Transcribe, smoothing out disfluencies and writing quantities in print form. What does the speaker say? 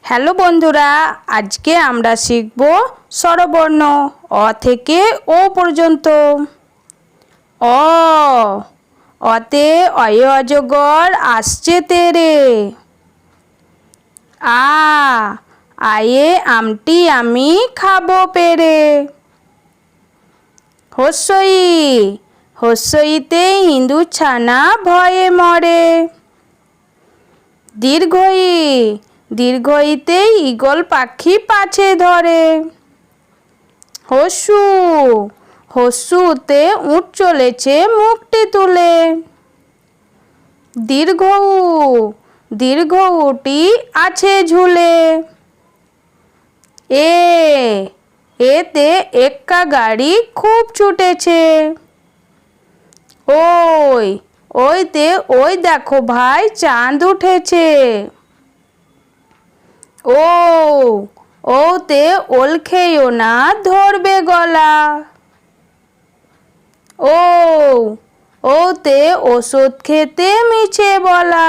Hello বন্ধুরা, আজকে আমরা শিখব স্বরবর্ণ অ থেকে ও পর্যন্ত। অ, অতে অয়ে অজগর আসছে তেরে। আ, আয়ে আমটি আমি খাবো পেরে। হস্যই, হস্যইতে ইঁদুর ছানা ভয়ে মরে। দীর্ঘই, দীর্ঘইতে ঈগল পাখি পাছে ধরে। হস্যু, হস্যুতে উট চলেছে মুখটি তুলে। দীর্ঘউ, দীর্ঘউটি আছে ঝুলে। এ, এতে এক্কা গাড়ি খুব ছুটেছে। ওই, ওইতে ওই দেখো ভাই চাঁদ উঠেছে। ও, ওতে ওল খেয়েও না ধরবে গলা। ও, ওতে ওষুধ খেতে মিছে বলা।